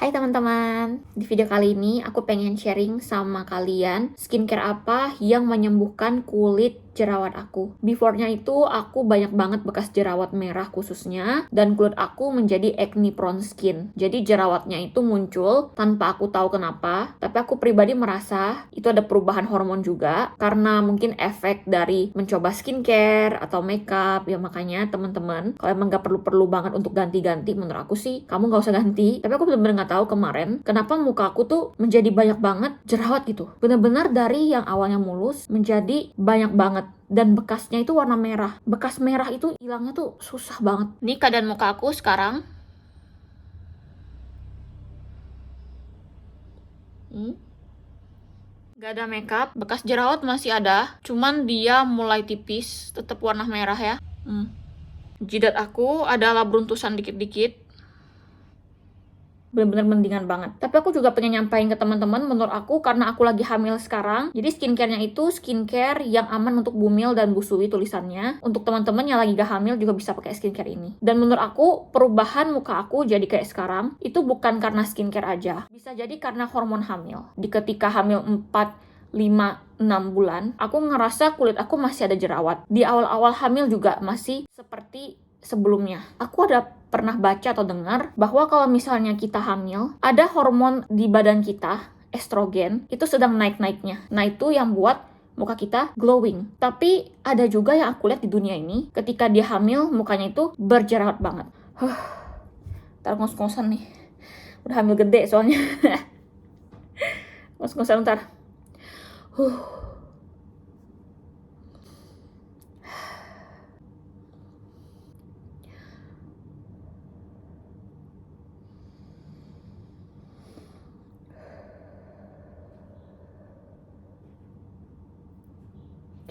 Hai teman-teman, di video kali ini aku pengen sharing sama kalian skincare apa yang menyembuhkan kulit jerawat aku. Before-nya itu aku banyak banget bekas jerawat merah khususnya, dan kulit aku menjadi acne prone skin. Jadi jerawatnya itu muncul tanpa aku tahu kenapa, tapi aku pribadi merasa itu ada perubahan hormon juga, karena mungkin efek dari mencoba skincare atau makeup. Ya makanya teman-teman, kalau emang gak perlu-perlu banget untuk ganti-ganti, menurut aku sih kamu gak usah ganti. Tapi aku bener-bener gak tahu kemarin kenapa muka aku tuh menjadi banyak banget jerawat gitu. Bener-bener dari yang awalnya mulus menjadi banyak banget. Dan bekasnya itu warna merah. Bekas merah itu hilangnya tuh susah banget. Ini keadaan muka aku sekarang. Gak ada makeup. Bekas jerawat masih ada, cuman dia mulai tipis. Tetap warna merah ya. Jidat aku adalah beruntusan dikit-dikit. Bener-bener mendingan banget. Tapi aku juga pengen nyampain ke teman-teman, menurut aku karena aku lagi hamil sekarang, jadi skincare-nya itu skincare yang aman untuk bumil dan busui tulisannya. Untuk teman-teman yang lagi gak hamil juga bisa pakai skincare ini. Dan menurut aku perubahan muka aku jadi kayak sekarang itu bukan karena skincare aja, bisa jadi karena hormon hamil. Di ketika hamil 4, 5, 6 bulan, aku ngerasa kulit aku masih ada jerawat. Di awal-awal hamil juga masih seperti sebelumnya. Aku ada pernah baca atau dengar bahwa kalau misalnya kita hamil, ada hormon di badan kita, estrogen, itu sedang naik-naiknya. Nah, itu yang buat muka kita glowing. Tapi ada juga yang aku lihat di dunia ini, ketika dia hamil, mukanya itu berjerawat banget. Ntar ngos-ngosan nih. Udah hamil gede soalnya. Ngos-ngosan ntar.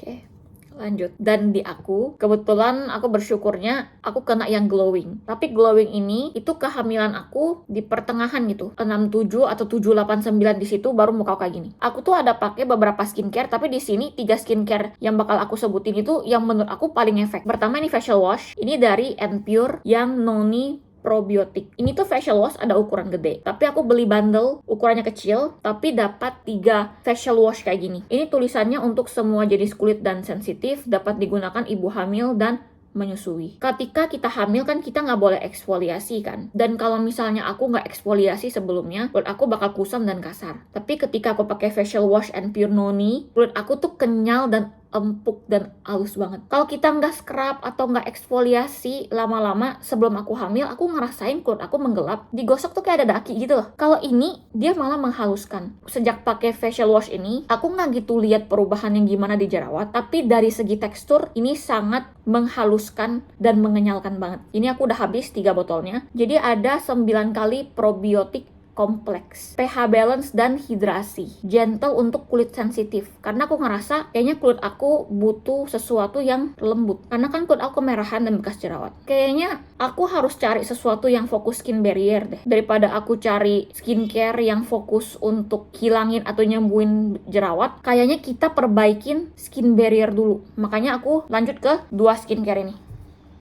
Oke, lanjut. Dan di aku, kebetulan aku bersyukurnya aku kena yang glowing. Tapi glowing ini itu kehamilan aku di pertengahan gitu. 67 atau 789 di situ baru muka aku kayak gini. Aku tuh ada pakai beberapa skincare, tapi di sini 3 skincare yang bakal aku sebutin itu yang menurut aku paling efek. Pertama ini facial wash. Ini dari Pure yang Noni probiotik. Ini tuh facial wash ada ukuran gede, tapi aku beli bundle ukurannya kecil, tapi dapat 3 facial wash kayak gini. Ini tulisannya untuk semua jenis kulit dan sensitif, dapat digunakan ibu hamil dan menyusui. Ketika kita hamil kan kita nggak boleh eksfoliasi kan, dan kalau misalnya aku nggak eksfoliasi sebelumnya, kulit aku bakal kusam dan kasar. Tapi ketika aku pakai facial wash Pure Noni, kulit aku tuh kenyal dan empuk dan halus banget. Kalau kita nggak scrub atau nggak eksfoliasi lama-lama sebelum aku hamil, aku ngerasain kulit aku menggelap, digosok tuh kayak ada daki gitu loh. Kalau ini dia malah menghaluskan. Sejak pakai facial wash ini, aku nggak gitu lihat perubahan yang gimana di jerawat, tapi dari segi tekstur ini sangat menghaluskan dan mengenyalkan banget. Ini aku udah habis 3 botolnya. Jadi ada 9 kali probiotik kompleks, pH balance dan hidrasi, gentle untuk kulit sensitif. Karena aku ngerasa kayaknya kulit aku butuh sesuatu yang lembut. Karena kan kulit aku kemerahan dan bekas jerawat. Kayaknya aku harus cari sesuatu yang fokus skin barrier deh, daripada aku cari skincare yang fokus untuk hilangin atau nyembuhin jerawat. Kayaknya kita perbaikin skin barrier dulu. Makanya aku lanjut ke 2 skincare ini.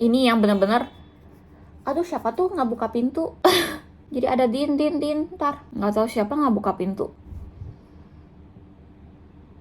Ini yang bener-bener, aduh siapa tuh nggak buka pintu? Jadi ada din, ntar nggak tahu siapa nggak buka pintu.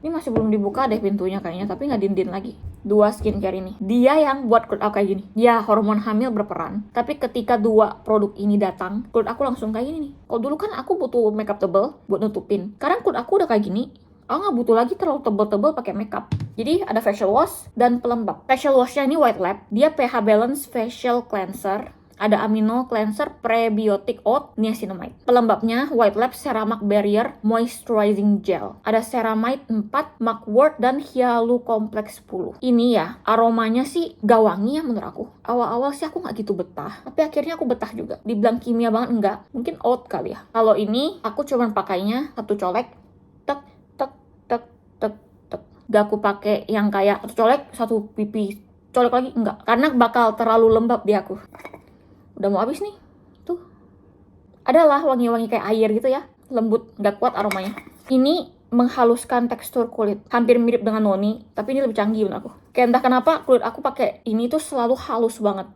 Ini masih belum dibuka deh pintunya kayaknya, tapi nggak din lagi. 2 skincare ini, dia yang buat kulit aku kayak gini. Ya hormon hamil berperan, tapi ketika 2 produk ini datang, kulit aku langsung kayak gini nih. Kalau dulu kan aku butuh makeup tebel buat nutupin, sekarang kulit aku udah kayak gini. Aku nggak butuh lagi terlalu tebel-tebel pakai makeup. Jadi ada facial wash dan pelembab. Facial washnya ini White Lab, dia pH balance facial cleanser. Ada amino cleanser prebiotic oat niacinamide. Pelembabnya White Lab Ceramic Barrier Moisturizing Gel. Ada ceramide 4, mugwort dan hyalu complex 10. Ini ya, aromanya sih gak wangi ya menurut aku. Awal-awal sih aku gak gitu betah, tapi akhirnya aku betah juga. Dibilang kimia banget enggak, mungkin oat kali ya. Kalau ini aku cuman pakainya 1 colek, tek tek tek tek tek. Gak aku pakai yang kayak 1 colek 1 pipi colek lagi, enggak, karena bakal terlalu lembab di aku. Udah mau habis nih. Tuh. Adalah wangi-wangi kayak air gitu ya. Lembut, gak kuat aromanya. Ini menghaluskan tekstur kulit. Hampir mirip dengan Noni, tapi ini lebih canggih menurut aku. Kayak entah kenapa kulit aku pakai ini tuh selalu halus banget.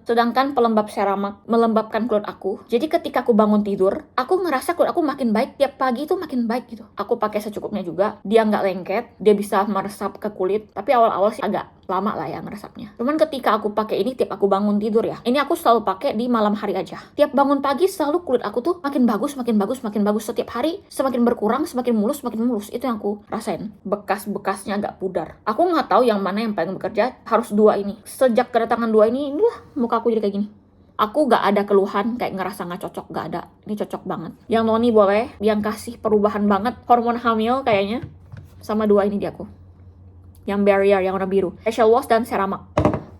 Sedangkan pelembab Ceramac melembabkan kulit aku. Jadi ketika aku bangun tidur, aku ngerasa kulit aku makin baik, tiap pagi itu makin baik gitu. Aku pakai secukupnya juga, dia nggak lengket, dia bisa meresap ke kulit. Tapi awal-awal sih agak lama lah ya ngeresapnya. Cuman ketika aku pakai ini tiap aku bangun tidur ya, ini aku selalu pakai di malam hari aja. Tiap bangun pagi selalu kulit aku tuh makin bagus. Setiap hari semakin berkurang, semakin mulus. Itu yang aku rasain. Bekas-bekasnya agak pudar. Aku nggak tahu yang mana yang paling bekerja. Harus dua ini. Sejak kedatangan dua ini, inilah muka aku jadi kayak gini. Aku gak ada keluhan kayak ngerasa gak cocok, gak ada. Ini cocok banget. Yang noni boleh, yang kasih perubahan banget hormon hamil kayaknya. Sama dua ini di aku. Yang barrier, yang warna biru. Facial wash dan Ceramac.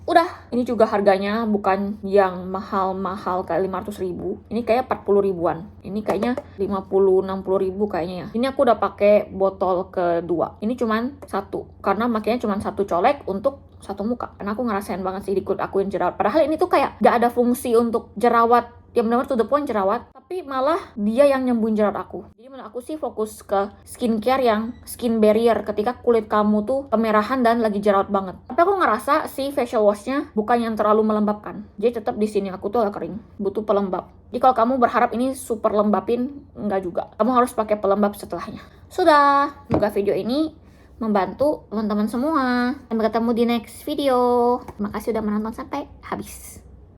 Udah, ini juga harganya bukan yang mahal-mahal kayak 500 ribu. Ini kayak 40 ribuan. Ini kayaknya 50-60 ribu kayaknya ya. Ini aku udah pakai botol kedua. Ini cuman satu. Karena makanya cuman satu colek untuk satu muka. Karena aku ngerasain banget sih di kulit aku yang jerawat. Padahal ini tuh kayak gak ada fungsi untuk jerawat. Yang benar-benar to the point jerawat. Tapi malah dia yang nyembuhin jerawat aku. Jadi menurut aku sih fokus ke skincare yang skin barrier ketika kulit kamu tuh kemerahan dan lagi jerawat banget. Tapi aku ngerasa si facial washnya bukan yang terlalu melembabkan. Jadi tetap di sini aku tuh agak kering, butuh pelembab. Jadi kalau kamu berharap ini super lembapin, enggak juga. Kamu harus pakai pelembab setelahnya. Sudah, semoga video ini membantu teman-teman semua. Sampai ketemu di next video. Terima kasih udah menonton sampai habis.